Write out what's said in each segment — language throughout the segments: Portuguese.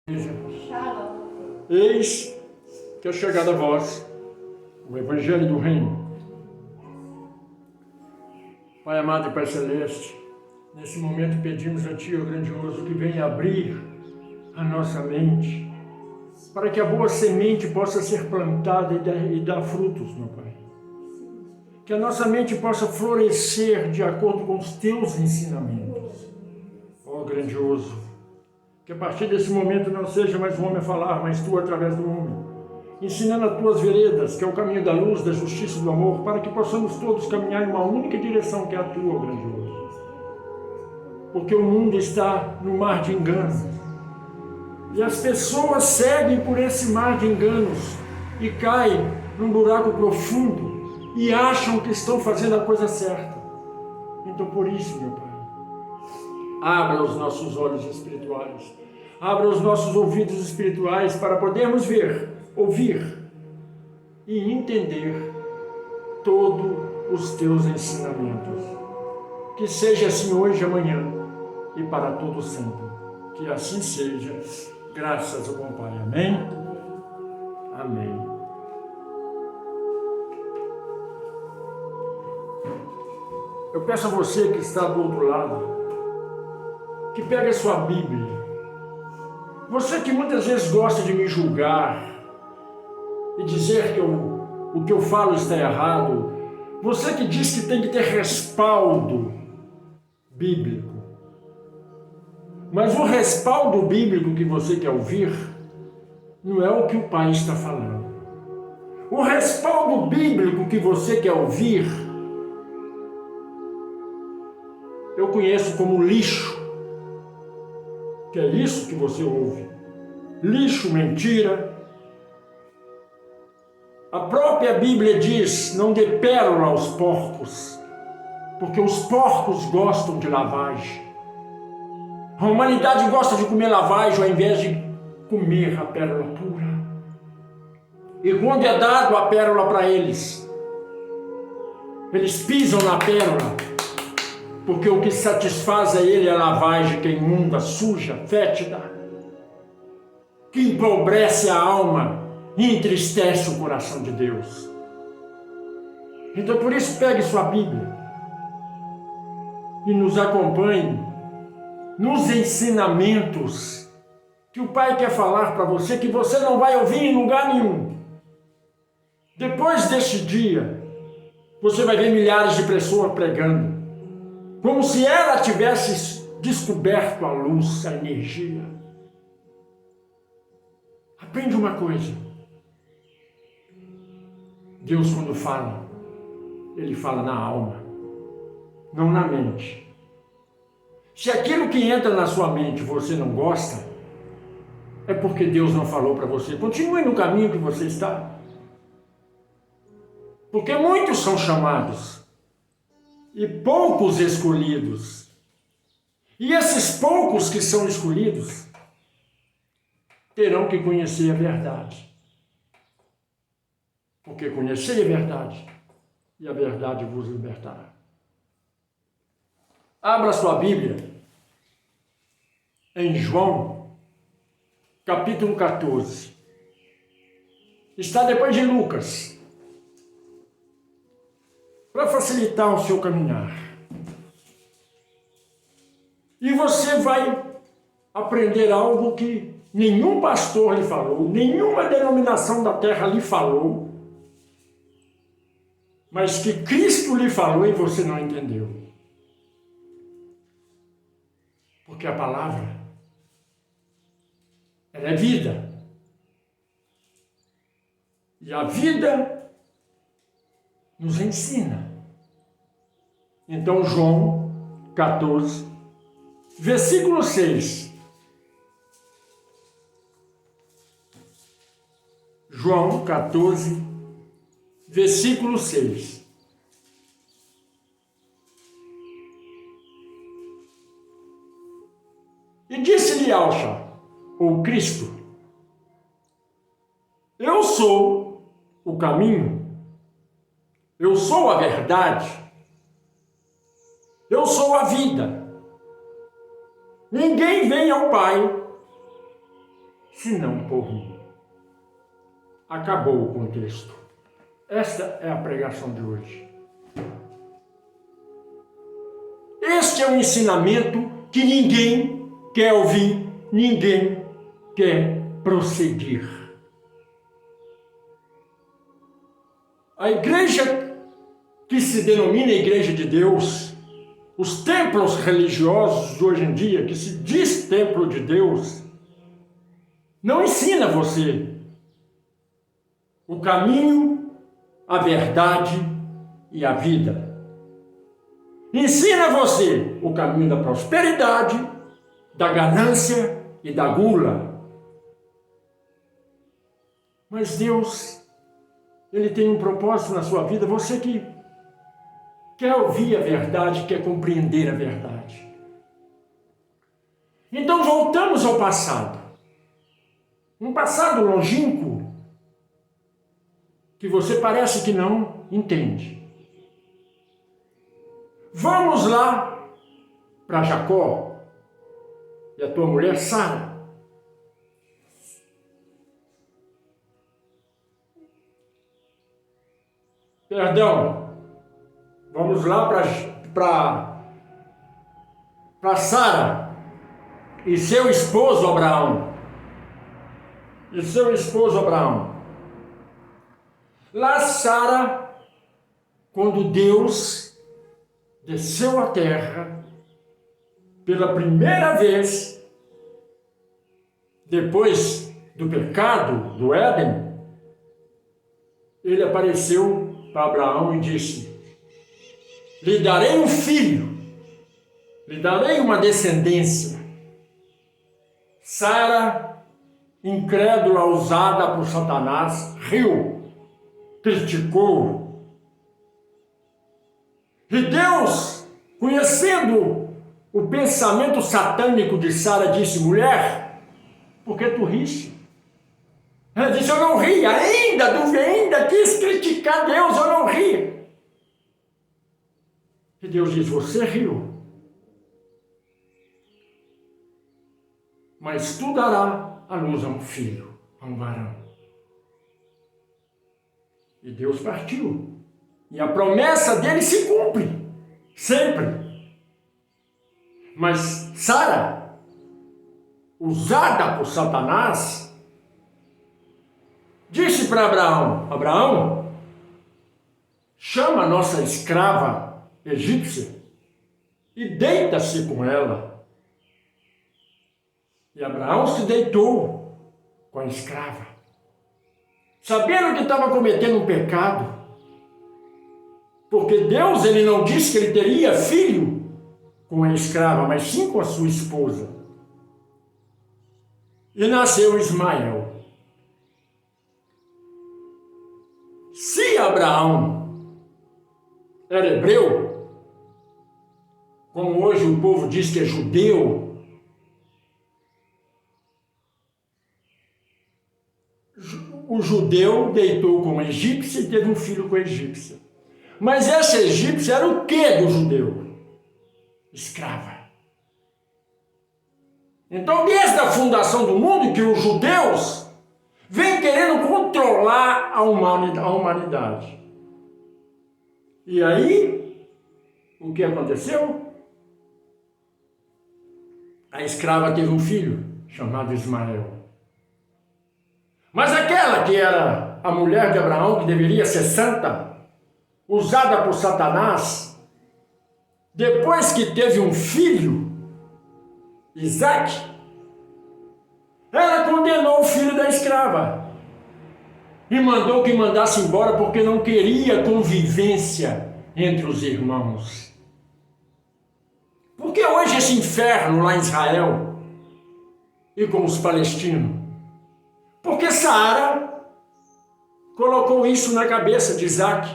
Shalom. Eis que é chegado a vós o Evangelho do Reino. Pai amado e Pai Celeste, nesse momento pedimos a Ti, ó grandioso, que venha abrir a nossa mente, para que a boa semente possa ser plantada e dar frutos, meu Pai. Que a nossa mente possa florescer de acordo com os Teus ensinamentos, ó grandioso. Que a partir desse momento não seja mais o homem a falar, mas Tu através do homem, ensinando as Tuas veredas, que é o caminho da luz, da justiça e do amor, para que possamos todos caminhar em uma única direção, que é a Tua, ó grandioso. Porque o mundo está no mar de enganos, e as pessoas seguem por esse mar de enganos e caem num buraco profundo e acham que estão fazendo a coisa certa. Então, por isso, meu Pai, abra os nossos olhos espirituais, abra os nossos ouvidos espirituais para podermos ver, ouvir e entender todos os Teus ensinamentos. Que seja assim hoje, amanhã e para todo sempre. Que assim seja, graças ao bom Pai. Amém? Amém. Eu peço a você que está do outro lado, que pegue a sua Bíblia. Você que muitas vezes gosta de me julgar e dizer que o que eu falo está errado. Você que diz que tem que ter respaldo bíblico. Mas o respaldo bíblico que você quer ouvir não é o que o Pai está falando. O respaldo bíblico que você quer ouvir, eu conheço como lixo. Que é isso que você ouve. Lixo, mentira. A própria Bíblia diz, não dê pérola aos porcos, porque os porcos gostam de lavagem. A humanidade gosta de comer lavagem ao invés de comer a pérola pura. E quando é dado a pérola para eles, eles pisam na pérola, porque o que satisfaz a ele é a lavagem que é imunda, suja, fétida, que empobrece a alma e entristece o coração de Deus. Então por isso pegue sua Bíblia e nos acompanhe nos ensinamentos que o Pai quer falar para você, que você não vai ouvir em lugar nenhum. Depois deste dia, você vai ver milhares de pessoas pregando, como se ela tivesse descoberto a luz, a energia. Aprende uma coisa. Deus, quando fala, Ele fala na alma, não na mente. Se aquilo que entra na sua mente você não gosta, é porque Deus não falou para você. Continue no caminho que você está. Porque muitos são chamados e poucos escolhidos. E esses poucos que são escolhidos terão que conhecer a verdade. Porque conhecer a verdade, e a verdade vos libertará. Abra sua Bíblia em João, capítulo 14. Está depois de Lucas, para facilitar o seu caminhar. E você vai aprender algo que nenhum pastor lhe falou, nenhuma denominação da terra lhe falou, mas que Cristo lhe falou e você não entendeu. Porque a palavra, ela é vida. E a vida nos ensina. Então, João 14, versículo 6. João 14, versículo 6. E disse-lhe Alcha, ou Cristo, eu sou o caminho, eu sou a verdade, eu sou a vida. Ninguém vem ao Pai senão por mim. Acabou o contexto. Esta é a pregação de hoje. Este é um ensinamento que ninguém quer ouvir, ninguém quer prosseguir. A igreja que se denomina Igreja de Deus, os templos religiosos de hoje em dia, que se diz templo de Deus, não ensina você o caminho, a verdade e a vida. Ensina você o caminho da prosperidade, da ganância e da gula. Mas Deus, Ele tem um propósito na sua vida. Você que quer ouvir a verdade, quer compreender a verdade. Então voltamos ao passado. Um passado longínquo que você parece que não entende. Vamos lá para Jacó e a tua mulher Sara. Perdão, vamos lá para Sara e seu esposo Abraão. Lá Sara, quando Deus desceu à terra pela primeira vez, depois do pecado do Éden, ele apareceu para Abraão e disse: lhe darei um filho, lhe darei uma descendência. Sara, incrédula, usada por Satanás, riu, criticou. E Deus, conhecendo o pensamento satânico de Sara, disse: mulher, por que tu riste? Ela disse: eu não ri, ainda quis criticar Deus, eu não ri. E Deus diz: você riu, mas tu dará à luz a um filho, a um varão. E Deus partiu. E a promessa dele se cumpre, sempre. Mas Sara, usada por Satanás, disse para Abraão: Abraão, chama a nossa escrava egípcia e deita-se com ela. E Abraão se deitou com a escrava, sabendo que estava cometendo um pecado. Porque Deus, ele não disse que ele teria filho com a escrava, mas sim com a sua esposa. E nasceu Ismael. Se Abraão era hebreu, como hoje o povo diz que é judeu, o judeu deitou com a egípcia e teve um filho com a egípcia. Mas essa egípcia era o que do judeu? Escrava. Então, desde a fundação do mundo, que os judeus vêm querendo controlar a humanidade. E aí, o que aconteceu? A escrava teve um filho, chamado Ismael. Mas aquela que era a mulher de Abraão, que deveria ser santa, usada por Satanás, depois que teve um filho, Isaac, ela condenou o filho da escrava e mandou que mandasse embora porque não queria convivência entre os irmãos. Por que hoje esse inferno lá em Israel e com os palestinos? Porque Sara colocou isso na cabeça de Isaac,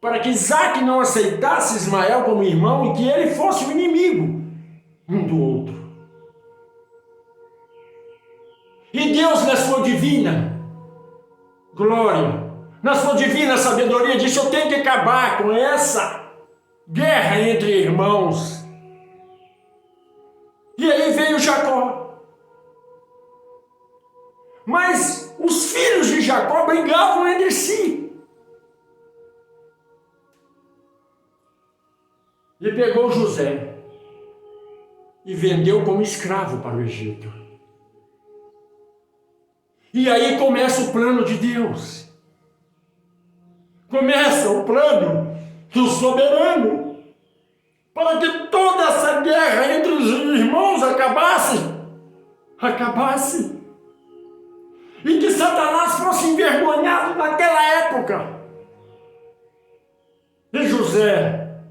para que Isaac não aceitasse Ismael como irmão e que ele fosse o inimigo um do outro. E Deus, na sua divina glória, na sua divina sabedoria, disse: eu tenho que acabar com essa guerra entre irmãos. E aí veio Jacó. Mas os filhos de Jacó brigavam entre si. E pegou José e vendeu como escravo para o Egito. E aí começa o plano de Deus. Começa o plano do soberano para que toda essa guerra entre os irmãos acabasse. E que Satanás fosse envergonhado naquela época. E José,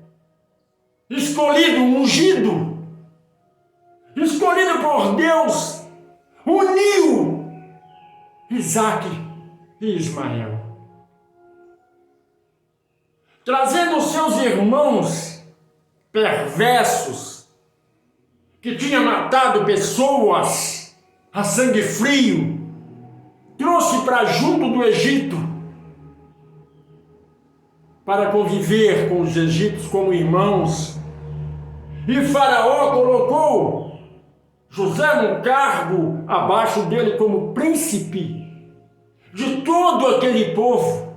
escolhido, ungido, escolhido por Deus, uniu Isaque e Ismael, trazendo os seus irmãos perversos, que tinham matado pessoas a sangue frio, trouxe para junto do Egito, para conviver com os egípcios como irmãos. E Faraó colocou José num cargo abaixo dele como príncipe de todo aquele povo.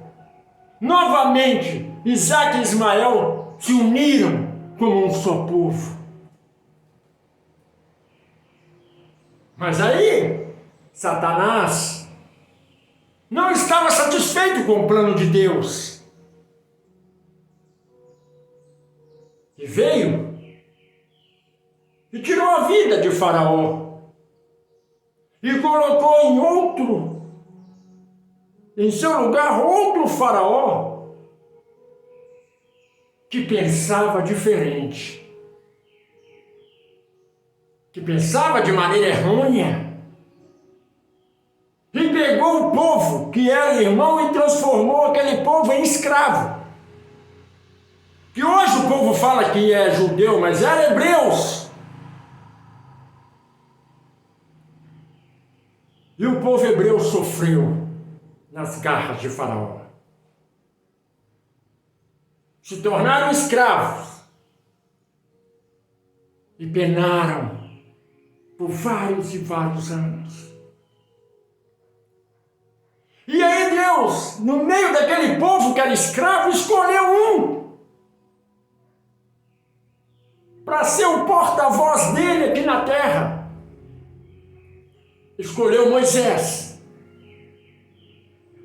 Novamente, Isaque e Ismael se uniram como um só povo. Mas aí, Satanás não estava satisfeito com o plano de Deus. E veio e tirou a vida de Faraó e colocou em seu lugar outro Faraó que pensava diferente, que pensava de maneira errônea, e pegou o povo que era irmão e transformou aquele povo em escravo. Que hoje o povo fala que é judeu, mas eram hebreus. E o povo hebreu sofreu nas garras de Faraó. Se tornaram escravos e penaram por vários e vários anos. E aí Deus, no meio daquele povo que era escravo, escolheu um para ser o porta-voz dele aqui na terra. Escolheu Moisés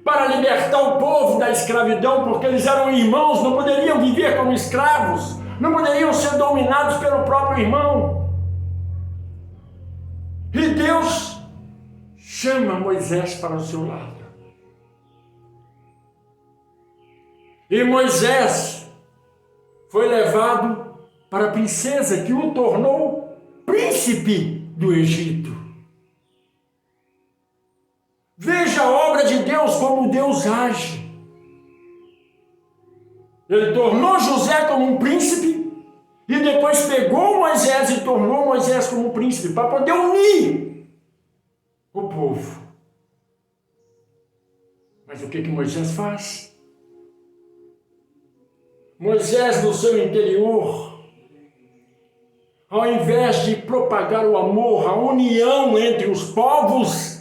para libertar o povo da escravidão, porque eles eram irmãos, não poderiam viver como escravos, não poderiam ser dominados pelo próprio irmão. E Deus chama Moisés para o seu lado. E Moisés foi levado para a princesa que o tornou príncipe do Egito. Veja a obra de Deus, como Deus age. Ele tornou José como um príncipe e depois pegou Moisés e tornou Moisés como um príncipe para poder unir o povo. Mas o que Moisés faz? Moisés, no seu interior, ao invés de propagar o amor, a união entre os povos,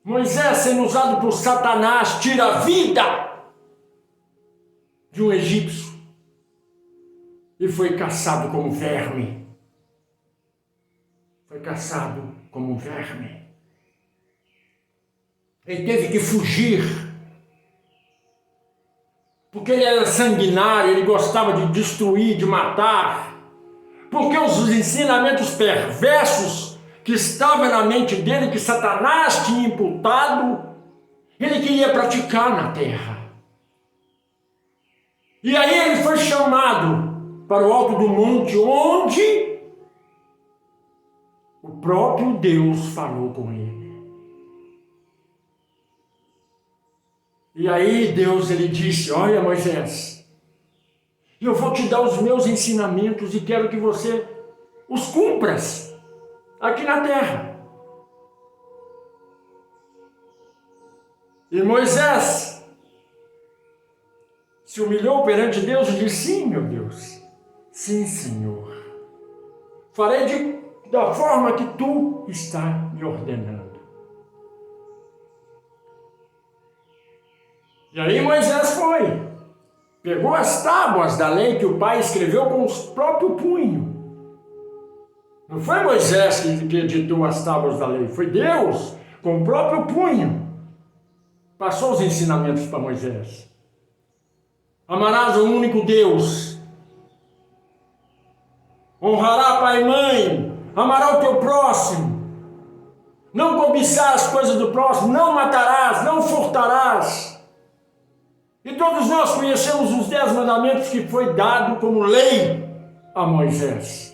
Moisés, sendo usado por Satanás, tira a vida de um egípcio e foi caçado como verme. Foi caçado como verme. Ele teve que fugir, porque ele era sanguinário, ele gostava de destruir, de matar, porque os ensinamentos perversos que estavam na mente dele, que Satanás tinha imputado, ele queria praticar na terra. E aí ele foi chamado para o alto do monte, onde o próprio Deus falou com ele. E aí Deus, ele disse: olha, Moisés, eu vou te dar os meus ensinamentos e quero que você os cumpras aqui na terra. E Moisés se humilhou perante Deus e disse: sim, meu Deus, sim, Senhor, farei da forma que tu está me ordenando. E aí Moisés foi, pegou as tábuas da lei que o pai escreveu com os próprios punhos. Não foi Moisés que editou as tábuas da lei, foi Deus, com o próprio punho. Passou os ensinamentos para Moisés. Amarás o único Deus. Honrará pai e mãe. Amará o teu próximo. Não cobiçar as coisas do próximo. Não matarás, não furtarás. E todos nós conhecemos os 10 mandamentos que foi dado como lei a Moisés.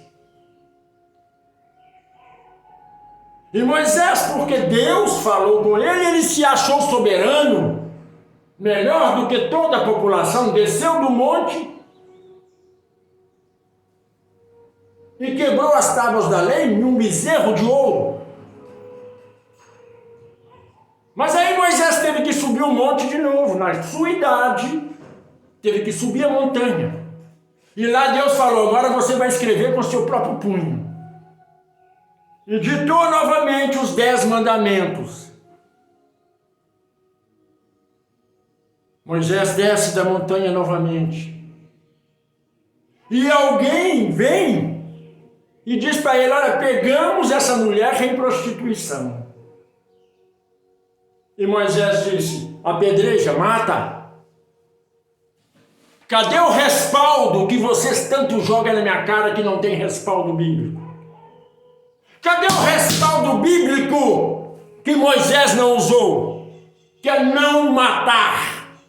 E Moisés, porque Deus falou com ele, ele se achou soberano, melhor do que toda a população, desceu do monte e quebrou as tábuas da lei em um bezerro de ouro. Mas aí Moisés teve que subir o monte de novo, na sua idade, teve que subir a montanha. E lá Deus falou, agora você vai escrever com o seu próprio punho. E ditou novamente os 10 mandamentos. Moisés desce da montanha novamente. E alguém vem e diz para ele, olha, pegamos essa mulher em prostituição. E Moisés disse, apedreja, mata. Cadê o respaldo que vocês tanto jogam na minha cara que não tem respaldo bíblico? Cadê o respaldo bíblico que Moisés não usou? Que é não matar.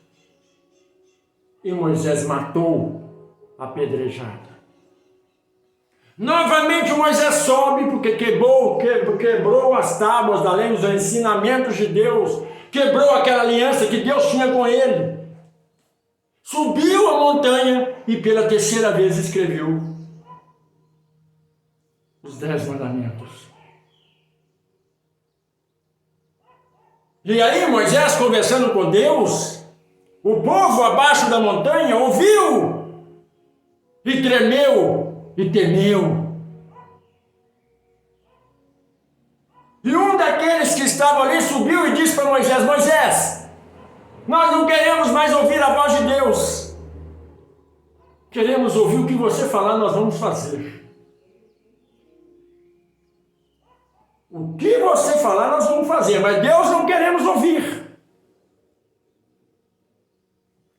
E Moisés matou apedrejado. Novamente Moisés sobe porque quebrou as tábuas da lei, os ensinamentos de Deus, quebrou aquela aliança que Deus tinha com ele. Subiu a montanha e pela terceira vez escreveu os 10 mandamentos. E aí Moisés, conversando com Deus, o povo abaixo da montanha ouviu e tremeu e temeu. E um daqueles que estavam ali subiu e disse para Moisés, Moisés, nós não queremos mais ouvir a voz de Deus. Queremos ouvir o que você falar, nós vamos fazer. O que você falar, nós vamos fazer, mas Deus não queremos ouvir.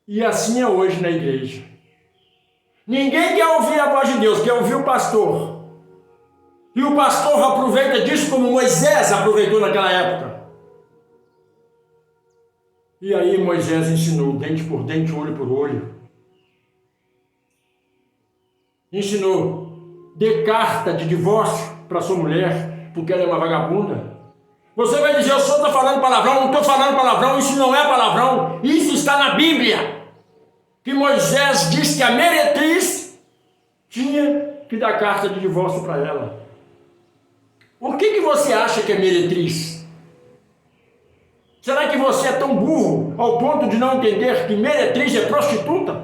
E assim é hoje na igreja. Ninguém quer ouvir a voz de Deus, quer ouvir o pastor. E o pastor aproveita disso como Moisés aproveitou naquela época. E aí Moisés ensinou dente por dente, olho por olho. Ensinou, dê carta de divórcio para sua mulher, porque ela é uma vagabunda. Você vai dizer, eu só estou falando palavrão, não estou falando palavrão, isso não é palavrão, isso está na Bíblia. Que Moisés diz que a meretriz tinha que dar carta de divórcio para ela. Por que você acha que é meretriz? Será que você é tão burro ao ponto de não entender que meretriz é prostituta?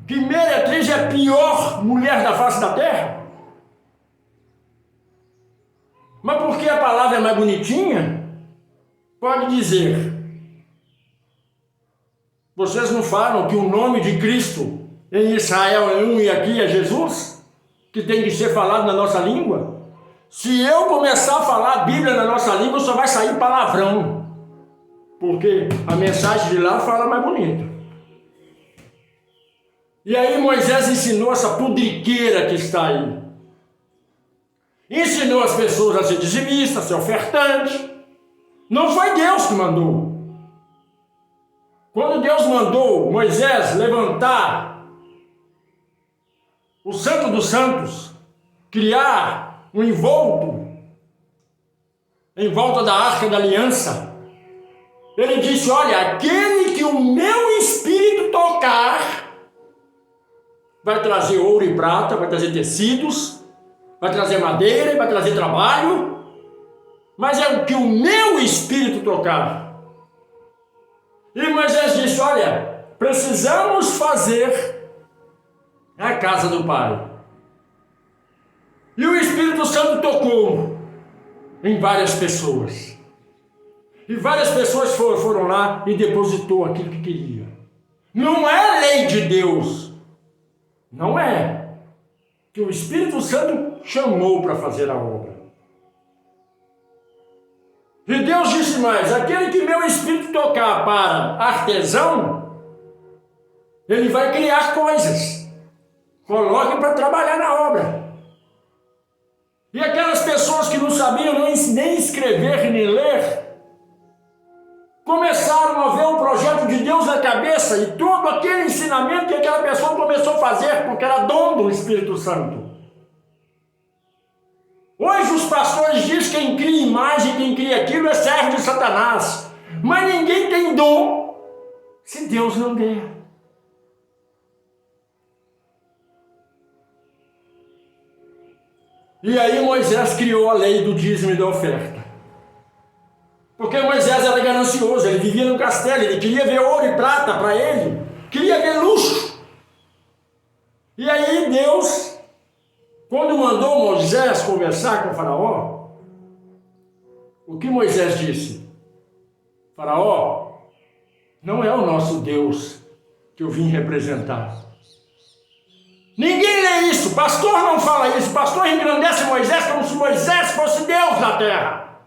Que meretriz é a pior mulher da face da terra? Mas porque a palavra é mais bonitinha, pode dizer. Vocês não falam que o nome de Cristo em Israel é um e aqui é Jesus? Que tem que ser falado na nossa língua? Se eu começar a falar a Bíblia na nossa língua, só vai sair palavrão. Porque a mensagem de lá fala mais bonito. E aí Moisés ensinou essa pudriqueira que está aí. Ensinou as pessoas a ser dizimista, a ser ofertante. Não foi Deus que mandou. Quando Deus mandou Moisés levantar o Santo dos Santos, criar um envolto em volta da Arca da Aliança, ele disse, olha, aquele que o meu Espírito tocar, vai trazer ouro e prata, vai trazer tecidos, vai trazer madeira, vai trazer trabalho, mas é o que o meu Espírito tocar. E Moisés disse, olha, precisamos fazer a casa do Pai. Santo tocou em várias pessoas. E várias pessoas foram lá e depositou aquilo que queria. Não é lei de Deus. Não é. Que o Espírito Santo chamou para fazer a obra. E Deus disse mais: aquele que meu Espírito tocar para artesão, ele vai criar coisas. Coloque para trabalhar na obra. E aquelas pessoas que não sabiam nem escrever nem ler, começaram a ver o projeto de Deus na cabeça e todo aquele ensinamento que aquela pessoa começou a fazer, porque era dom do Espírito Santo. Hoje os pastores dizem que quem cria imagem, quem cria aquilo é servo de Satanás. Mas ninguém tem dom se Deus não der. E aí Moisés criou a lei do dízimo e da oferta. Porque Moisés era ganancioso, ele vivia no castelo, ele queria ver ouro e prata para ele, queria ver luxo. E aí Deus, quando mandou Moisés conversar com o faraó, o que Moisés disse? Faraó, não é o nosso Deus que eu vim representar. Ninguém lê isso, pastor não fala isso, pastor engrandece Moisés como se Moisés fosse Deus na terra.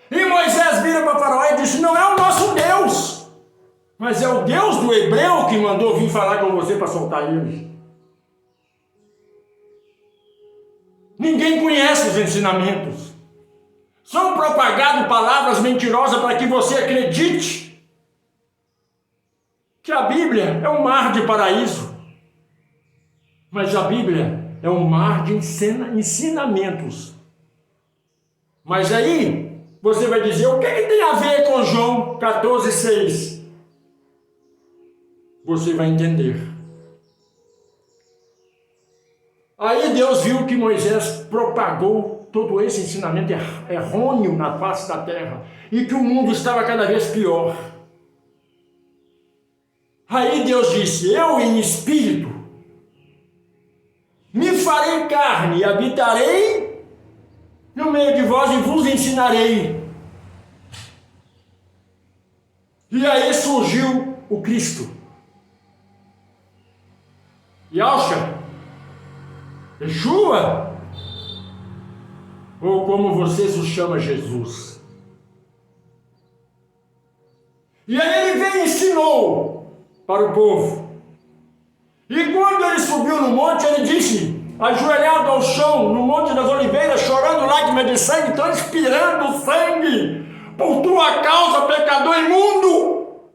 E Moisés vira para Faraó e disse: não é o nosso Deus, mas é o Deus do hebreu que mandou vir falar com você para soltar eles. Ninguém conhece os ensinamentos. São propagadas palavras mentirosas para que você acredite que a Bíblia é um mar de paraíso. Mas a Bíblia é um mar de ensinamentos. Mas aí você vai dizer: o que tem a ver com João 14,6? Você vai entender. Aí Deus viu que Moisés propagou todo esse ensinamento errôneo na face da terra e que o mundo estava cada vez pior. Aí Deus disse: eu em espírito me farei carne e habitarei no meio de vós e vos ensinarei. E aí surgiu o Cristo. Yahshua, Yeshua, ou como vocês o chamam, Jesus. E aí ele veio e ensinou para o povo. E quando ele subiu no monte, ele disse, ajoelhado ao chão, no Monte das Oliveiras, chorando lágrimas de sangue, transpirando sangue, por tua causa, pecador imundo,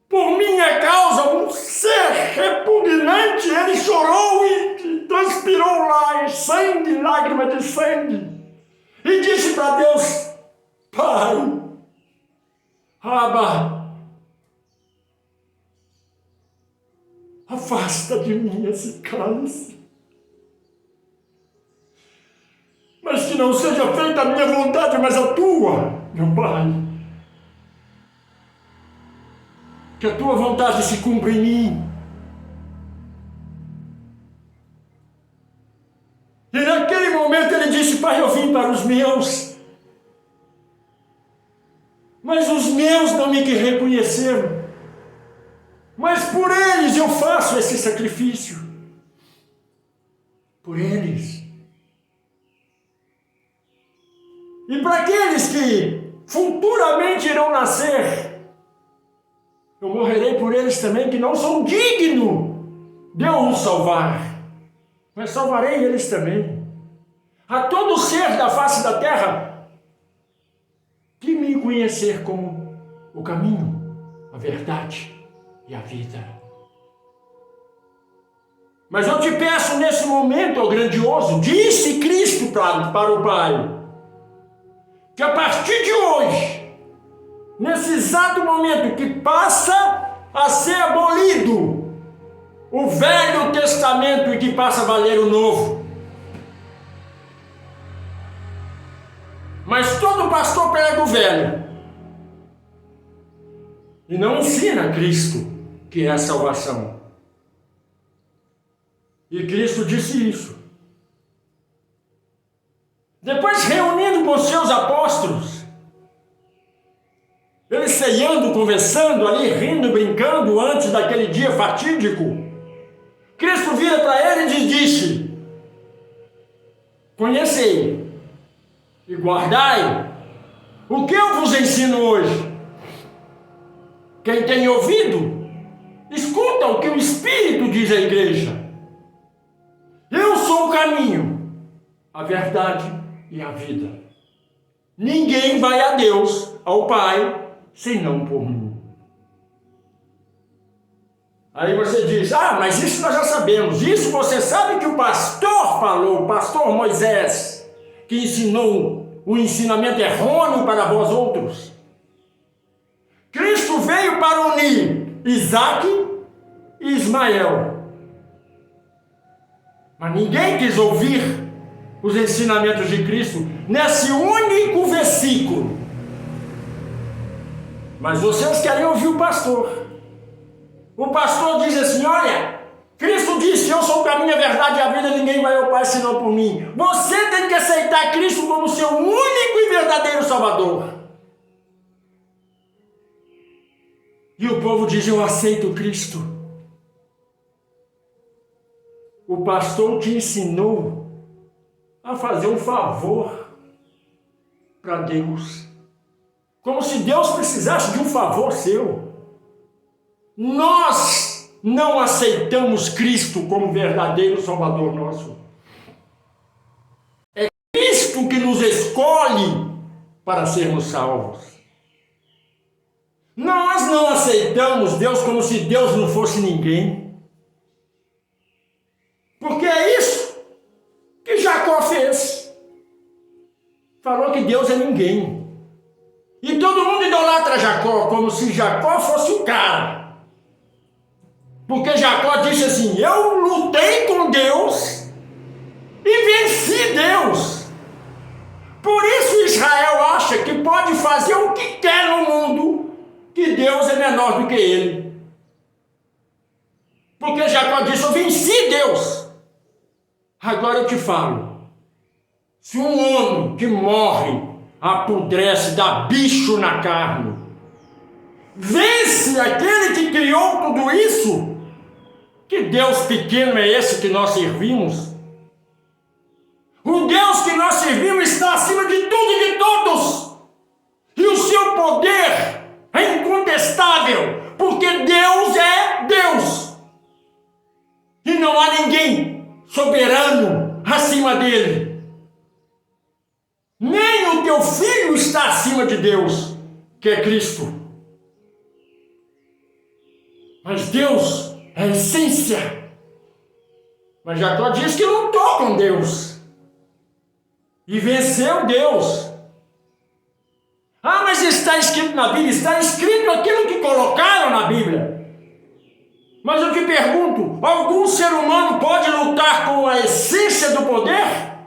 por minha causa, um ser repugnante, ele chorou e transpirou lá sangue, lágrimas de sangue, e disse para Deus: Pai, Abba, afasta de mim esse cálice, mas que não seja feita a minha vontade, mas a tua, meu Pai. Que a tua vontade se cumpra em mim. E naquele momento ele disse: Pai, eu vim para os meus, mas os meus não me reconheceram. Mas por eles eu faço esse sacrifício. Por eles. E para aqueles que futuramente irão nascer, eu morrerei por eles também, que não são dignos de eu os salvar. Mas salvarei eles também. A todo ser da face da terra que me conhecer como o caminho, a verdade e a vida. Mas eu te peço nesse momento, ó grandioso, disse Cristo para o Pai, que a partir de hoje, nesse exato momento que passa a ser abolido o Velho Testamento e que passa a valer o Novo. Mas todo pastor pega o Velho e não ensina Cristo, que é a salvação. E Cristo disse isso. Depois, reunindo com seus apóstolos, eles ceando, conversando ali, rindo, brincando, antes daquele dia fatídico, Cristo vira para eles e disse: conhecei e guardai o que eu vos ensino hoje. Quem tem ouvido, escuta o que o Espírito diz à igreja. Eu sou o caminho, a verdade e a vida. Ninguém vai a Deus, ao Pai, senão por mim. Aí você diz: mas isso nós já sabemos. Isso você sabe que o pastor falou, o pastor Moisés, que ensinou o ensinamento errôneo para vós outros. Cristo veio para unir Isaac e Ismael. Mas ninguém quis ouvir os ensinamentos de Cristo nesse único versículo. Mas vocês querem ouvir o pastor. O pastor diz assim: olha, Cristo disse: eu sou o caminho, a verdade e a vida, ninguém vai ao Pai senão por mim. Você tem que aceitar Cristo como seu único e verdadeiro Salvador. E o povo diz: eu aceito Cristo. O pastor te ensinou a fazer um favor para Deus, como se Deus precisasse de um favor seu. Nós não aceitamos Cristo como verdadeiro Salvador nosso. É Cristo que nos escolhe para sermos salvos. Nós não aceitamos Deus como se Deus não fosse ninguém. Porque é isso que Jacó fez. Falou que Deus é ninguém. E todo mundo idolatra Jacó, como se Jacó fosse o cara. Porque Jacó disse assim: eu lutei com Deus e venci Deus. Por isso Israel acha que pode fazer o que quer no mundo, que Deus é menor do que ele. Porque Jacó disse: eu venci Deus. Agora eu te falo, se um homem que morre, apodrece, dá bicho na carne, vence aquele que criou tudo isso, que Deus pequeno é esse que nós servimos? O Deus que nós servimos está acima de tudo e de todos, e o seu poder é incontestável, porque Deus é Deus, e não há ninguém soberano acima dele. Nem o teu filho está acima de Deus, que é Cristo. Mas Deus é a essência. Mas Jacó diz que lutou com Deus e venceu Deus. Mas está escrito na Bíblia, está escrito aquilo que colocaram na Bíblia. Mas eu te pergunto, algum ser humano pode lutar com a essência do poder?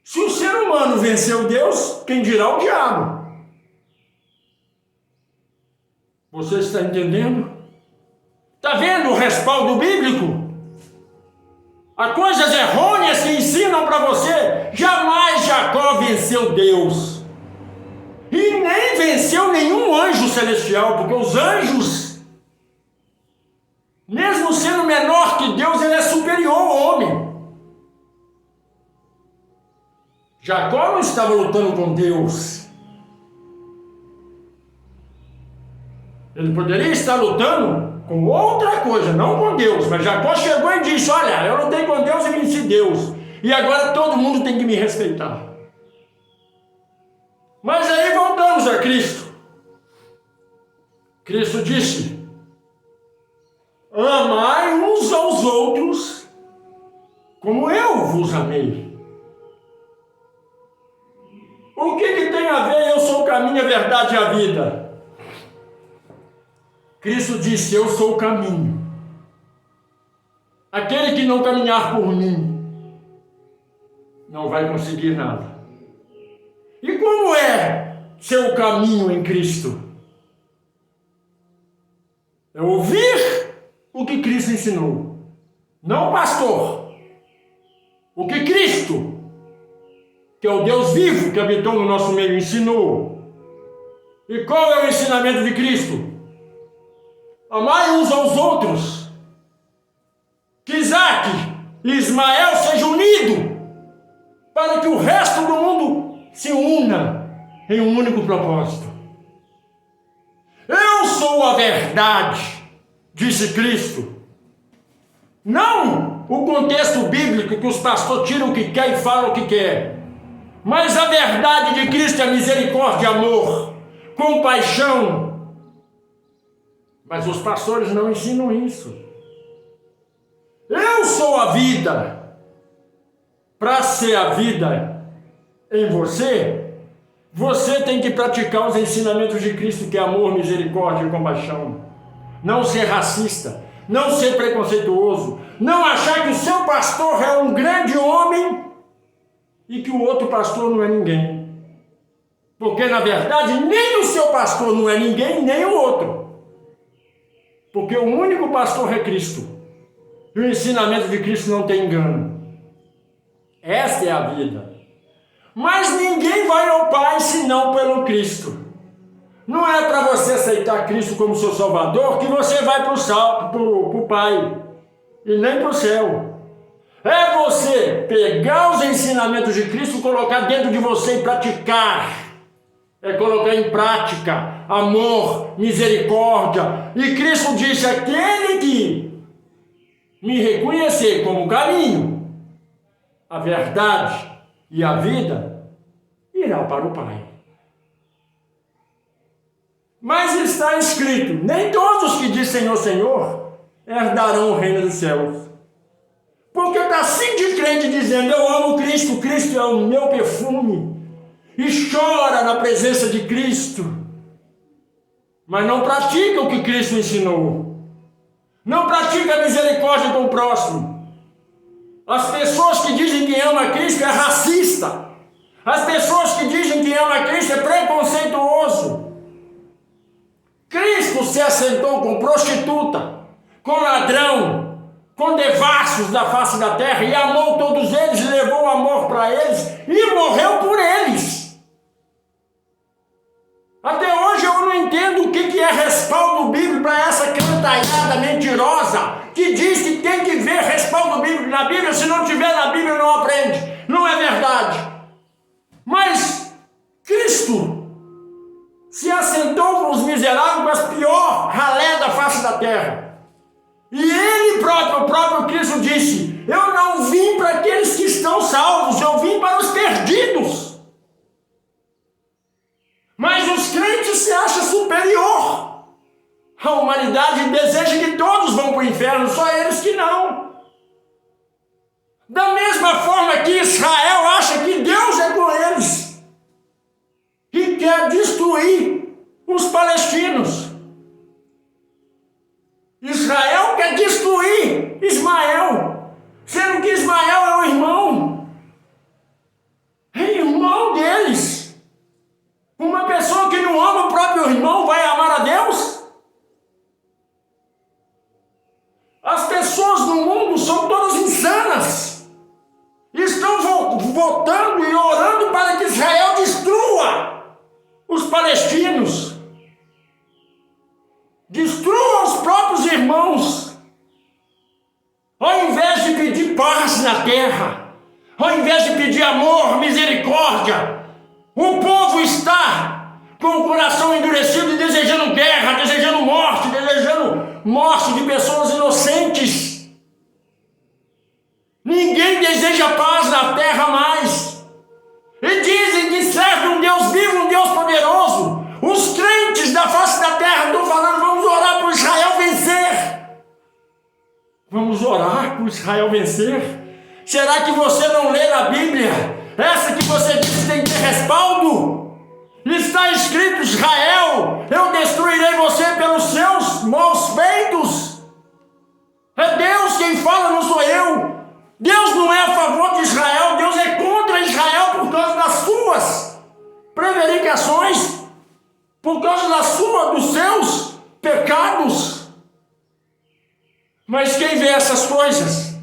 Se o ser humano venceu Deus, quem dirá o diabo? Você está entendendo? Está vendo o respaldo bíblico? Há coisas errôneas que ensinam para você. Jamais Jacó venceu Deus. E nem venceu nenhum anjo celestial, porque os anjos, mesmo sendo menor que Deus, ele é superior ao homem. Jacó não estava lutando com Deus. Ele poderia estar lutando com outra coisa, não com Deus. Mas Jacó chegou e disse: olha, eu lutei com Deus e venci Deus. E agora todo mundo tem que me respeitar. Mas aí voltamos a Cristo. Cristo disse: amai uns aos outros como eu vos amei. O que tem a ver eu sou o caminho, a verdade e a vida? Cristo disse: eu sou o caminho. Aquele que não caminhar por mim não vai conseguir nada. E como é seu caminho em Cristo? É ouvir o que Cristo ensinou. Não o pastor. O que Cristo, que é o Deus vivo que habitou no nosso meio, ensinou. E qual é o ensinamento de Cristo? Amai uns aos outros. Que Isaac e Ismael sejam unidos, para que o resto do mundo se una em um único propósito. Eu sou a verdade, disse Cristo. Não o contexto bíblico que os pastores tiram o que quer e falam o que quer, mas a verdade de Cristo é misericórdia, amor, compaixão. Mas os pastores não ensinam isso. Eu sou a vida. Para ser a vida em você, você tem que praticar os ensinamentos de Cristo, que é amor, misericórdia e compaixão. Não ser racista, não ser preconceituoso, não achar que o seu pastor é um grande homem e que o outro pastor não é ninguém. Porque, na verdade, nem o seu pastor não é ninguém, nem o outro. Porque o único pastor é Cristo. E o ensinamento de Cristo não tem engano. Esta é a vida. Mas ninguém vai ao Pai senão pelo Cristo. Não é para você aceitar Cristo como seu Salvador que você vai para o Pai e nem para o céu. É você pegar os ensinamentos de Cristo, colocar dentro de você e praticar. É colocar em prática amor, misericórdia. E Cristo disse: aquele que me reconhecer como caminho, a verdade e a vida, irá para o Pai. Mas está escrito: nem todos os que dizem Senhor, Senhor, herdarão o reino dos céus. Porque está assim de crente dizendo: eu amo Cristo, Cristo é o meu perfume, e chora na presença de Cristo, mas não pratica o que Cristo ensinou, não pratica a misericórdia com o próximo. As pessoas que dizem que ama Cristo é racista, as pessoas que dizem que ama Cristo é preconceituoso. Cristo se assentou com prostituta, com ladrão, com devassos da face da terra, e amou todos eles, levou amor para eles e morreu por eles. Até hoje eu não entendo o que é respaldo bíblico para essa cantalhada mentirosa que diz que tem que ver respaldo bíblico na Bíblia, se não tiver na Bíblia não aprende. Não é verdade. Mas Cristo se assentou com os miseráveis, com as pior ralé da face da terra. E ele próprio, o próprio Cristo disse: eu não vim para aqueles que estão salvos, eu vim para os perdidos. Mas os crentes se acham superior. A humanidade deseja que todos vão para o inferno, só eles que não. Da mesma forma que Israel acha que Deus é com eles e quer destruir os palestinos. Israel quer destruir Ismael, sendo que Ismael é o irmão. É irmão deles. Uma pessoa que não ama o próprio irmão vai amar a Deus? As pessoas no mundo são todas insanas. Estão votando e orando para que Israel destrua os palestinos. Destrua os próprios irmãos. Ao invés de pedir paz na terra, ao invés de pedir amor, misericórdia, o povo está com o coração endurecido e desejando guerra, desejando morte de pessoas inocentes. Ninguém deseja paz na terra mais. E dizem que serve um Deus vivo, um Deus poderoso. Os crentes da face da terra estão falando: vamos orar para Israel vencer. Vamos orar para Israel vencer? Será que você não lê na Bíblia? Essa que você disse tem que ter respaldo? Está escrito: Israel, eu destruirei você pelos seus maus feitos. É Deus quem fala, não sou eu. Deus não é a favor de Israel, Deus é contra Israel por causa das suas prevaricações, por causa dos seus pecados. Mas quem vê essas coisas?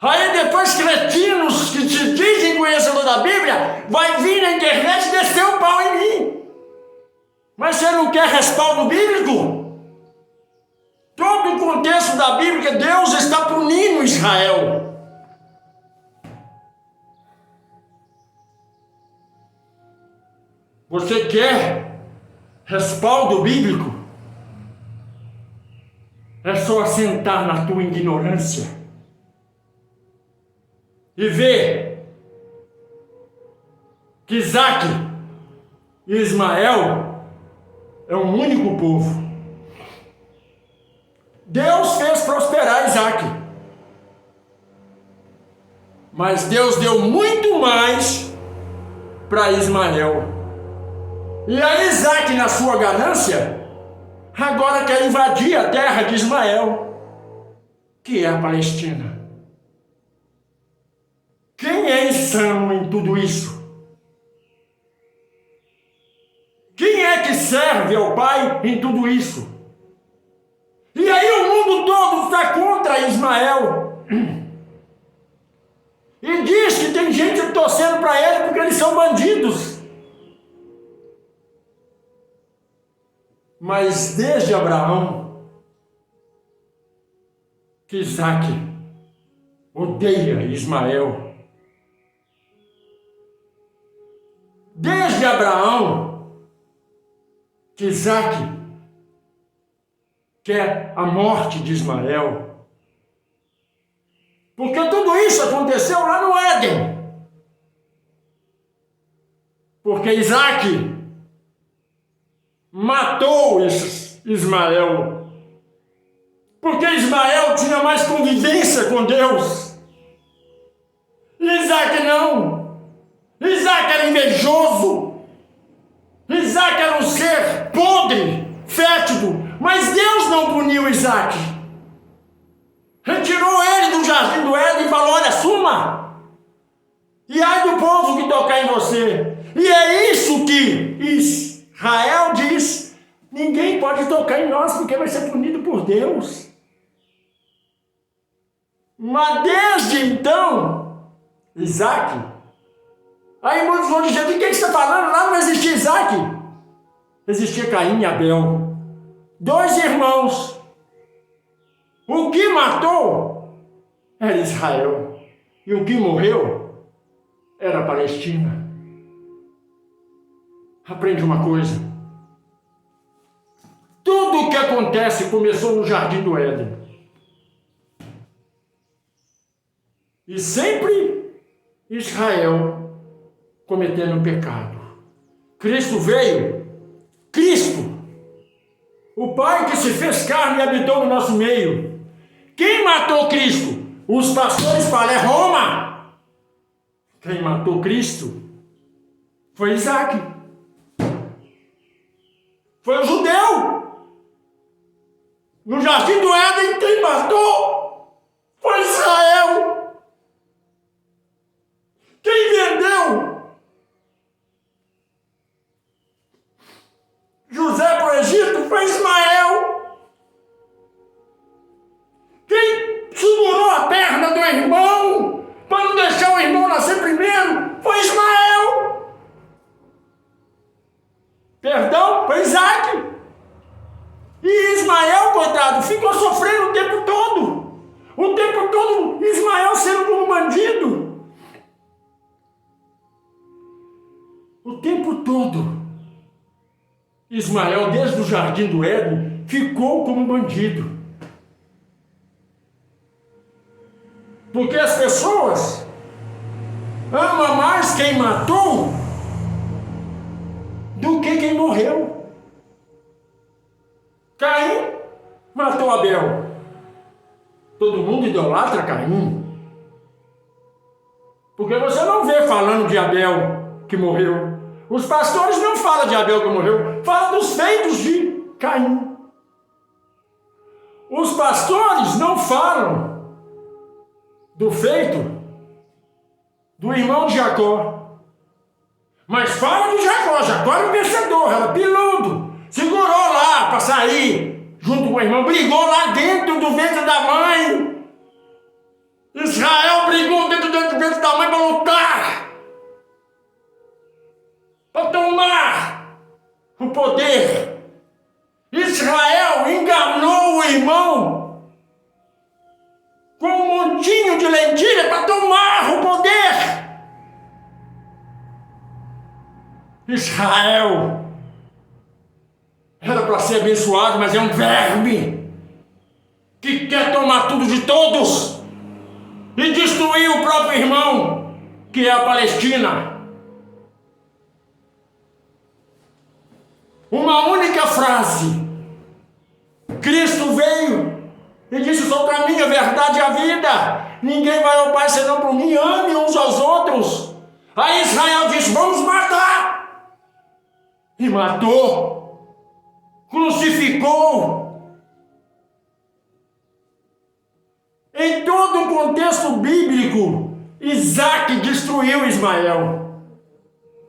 Aí depois que da Bíblia, vai vir na internet e descer o pau em mim. Mas você não quer respaldo bíblico? Todo o contexto da Bíblia, Deus está punindo Israel. Você quer respaldo bíblico? É só assentar na tua ignorância e ver que Isaac e Ismael é um único povo. Deus fez prosperar Isaac, mas Deus deu muito mais para Ismael. E aí Isaac, na sua ganância, agora quer invadir a terra de Ismael, que é a Palestina. Quem é insano em tudo isso? Quem é que serve ao Pai em tudo isso? E aí o mundo todo está contra Ismael. E diz que tem gente torcendo para ele porque eles são bandidos. Mas desde Abraão, que Isaac odeia Ismael. Desde Abraão, que Isaac quer a morte de Ismael. Porque tudo isso aconteceu lá no Éden. Porque Isaac matou Ismael. Porque Ismael tinha mais convivência com Deus. Isaac não. Isaac era invejoso. Isaac era um ser podre, fétido. Mas Deus não puniu Isaac. Retirou ele do jardim do Éden e falou: olha, suma. E ai do povo que tocar em você. E é isso que Israel diz: ninguém pode tocar em nós porque vai ser punido por Deus. Mas desde então, Isaac, aí muitos vão dizer: de quem você está falando? Lá não existia Isaac. Existia Caim e Abel, dois irmãos. O que matou era Israel e o que morreu era a Palestina. Aprende uma coisa: tudo o que acontece começou no jardim do Éden. E sempre Israel cometendo pecado. Cristo veio, o Pai que se fez carne e habitou no nosso meio. Quem matou Cristo? Os pastores falam: é Roma. Quem matou Cristo foi Isaac. Foi o judeu. No jardim do Éden, quem matou foi Israel. Quem vendeu José para o Egito foi Ismael. Quem segurou a perna do irmão para não deixar o irmão nascer primeiro foi Ismael. Perdão, foi Isaac. E Ismael, coitado, ficou sofrendo o tempo todo. O tempo todo Ismael sendo como bandido. O tempo todo Ismael, desde o jardim do Éden, ficou como bandido. Porque as pessoas amam mais quem matou do que quem morreu. Caim matou Abel. Todo mundo idolatra Caim. Porque você não vê falando de Abel que morreu. Os pastores não falam de Abel que morreu, falam dos feitos de Caim. Os pastores não falam do feito do irmão de Jacó, mas falam de Jacó. Jacó era um vencedor, era piludo, segurou lá para sair junto com o irmão, brigou lá dentro do ventre da mãe. Israel brigou dentro do ventre da mãe para lutar. pontinho de lentilha para tomar o poder. Israel era para ser abençoado, mas é um verme que quer tomar tudo de todos e destruir o próprio irmão, que é a Palestina. Uma única frase. Cristo veio e disse: sou o caminho, a verdade e a vida. Ninguém vai ao Pai senão por mim. Ame uns aos outros. Aí Israel disse: vamos matar. E matou. Crucificou. Em todo o contexto bíblico, Isaac destruiu Ismael.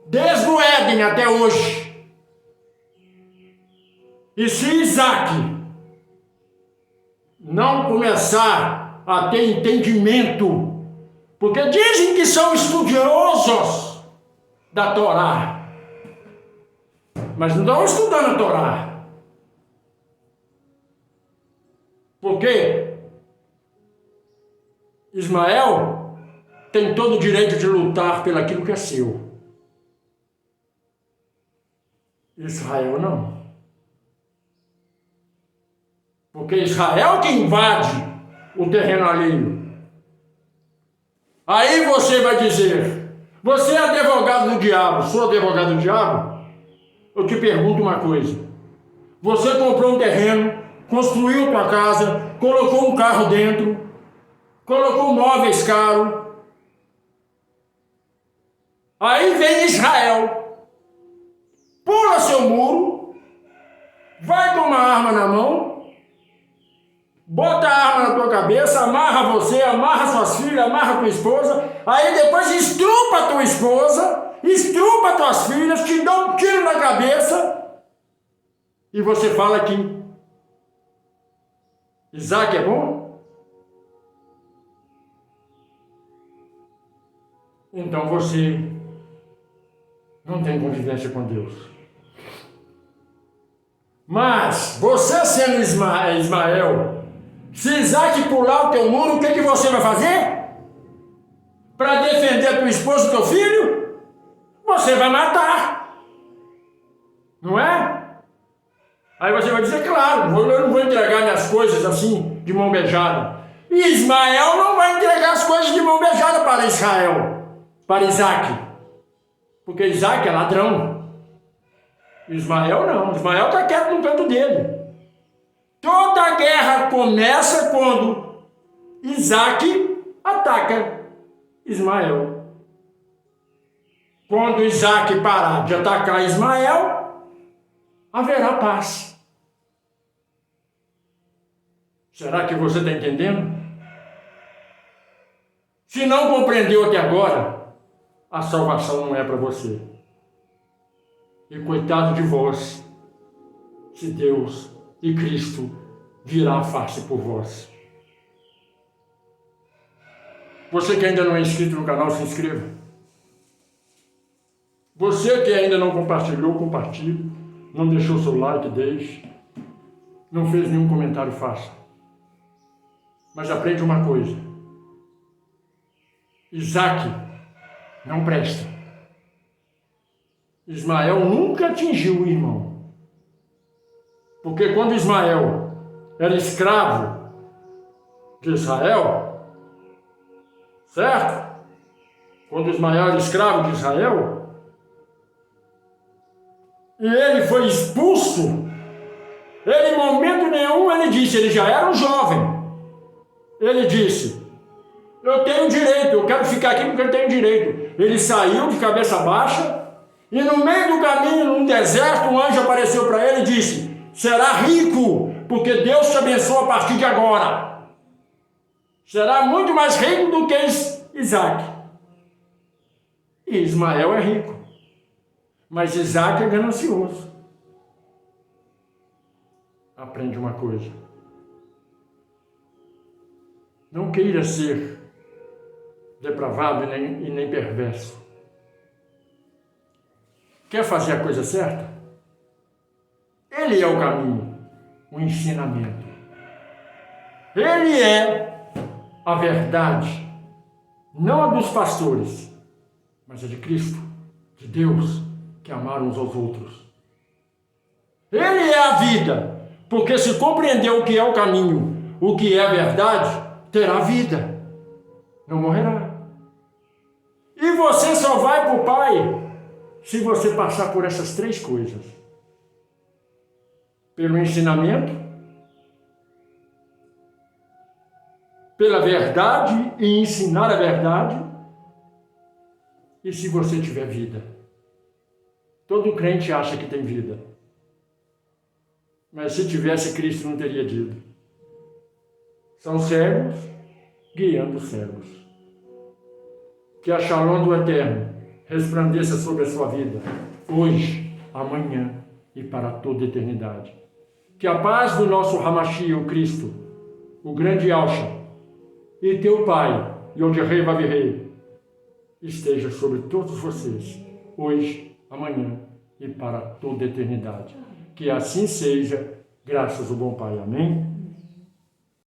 Desde o Éden até hoje. E se Isaac não começar a ter entendimento, porque dizem que são estudiosos da Torá, mas não estão estudando a Torá. Porque Ismael tem todo o direito de lutar pelo aquilo que é seu. Israel não. Porque Israel que invade o terreno alheio. Aí você vai dizer: você é advogado do diabo. Sou advogado do diabo? Eu te pergunto uma coisa. Você comprou um terreno, construiu tua casa, colocou um carro dentro, colocou móveis caros. Aí vem Israel, pula seu muro, vai com uma arma na mão, bota a arma na tua cabeça, amarra você, amarra suas filhas, amarra tua esposa, aí depois estrupa tua esposa, estrupa tuas filhas, te dá um tiro na cabeça, e você fala que Isaac é bom? Então você não tem convivência com Deus. Mas você sendo Ismael, se Isaac pular o teu muro, o que você vai fazer? Para defender tua esposa e teu filho? Você vai matar. Não é? Aí você vai dizer: claro, eu não vou entregar minhas coisas assim, de mão beijada. E Ismael não vai entregar as coisas de mão beijada para Israel, para Isaac. Porque Isaac é ladrão. Ismael não. Ismael está quieto no canto dele. Toda a guerra começa quando Isaac ataca Ismael. Quando Isaac parar de atacar Ismael, haverá paz. Será que você está entendendo? Se não compreendeu até agora, a salvação não é para você. E coitado de vós, se Deus e Cristo virá a face por vós. Você que ainda não é inscrito no canal, se inscreva. Você que ainda não compartilhou, compartilhe. Não deixou seu like, deixe. Não fez nenhum comentário, faça. Mas aprende uma coisa. Isaac não presta. Ismael nunca atingiu o irmão. Porque quando Ismael era escravo de Israel, certo? Quando Ismael era escravo de Israel, e ele foi expulso, ele em momento nenhum, ele disse, ele já era um jovem, ele disse: eu tenho direito, eu quero ficar aqui porque eu tenho direito. Ele saiu de cabeça baixa, e no meio do caminho, num deserto, um anjo apareceu para ele e disse: será rico, porque Deus te abençoa a partir de agora. Será muito mais rico do que Isaac. E Ismael é rico, mas Isaac é ganancioso. Aprende uma coisa: não queira ser depravado e nem perverso. Quer fazer a coisa certa? Ele é o caminho, o ensinamento. Ele é a verdade, não a dos pastores, mas a de Cristo, de Deus, que amaram uns aos outros. Ele é a vida, porque se compreender o que é o caminho, o que é a verdade, terá vida, não morrerá. E você só vai para o Pai se você passar por essas três coisas. Pelo ensinamento, pela verdade e ensinar a verdade, e se você tiver vida. Todo crente acha que tem vida. Mas se tivesse Cristo não teria dito. São cegos guiando cegos. Que a Shalom do Eterno resplandeça sobre a sua vida, hoje, amanhã e para toda a eternidade. Que a paz do nosso Hamashia, o Cristo, o grande Alcha, e teu Pai, Yod-Rei Vav-Rei, esteja sobre todos vocês, hoje, amanhã e para toda a eternidade. Que assim seja, graças ao bom Pai. Amém?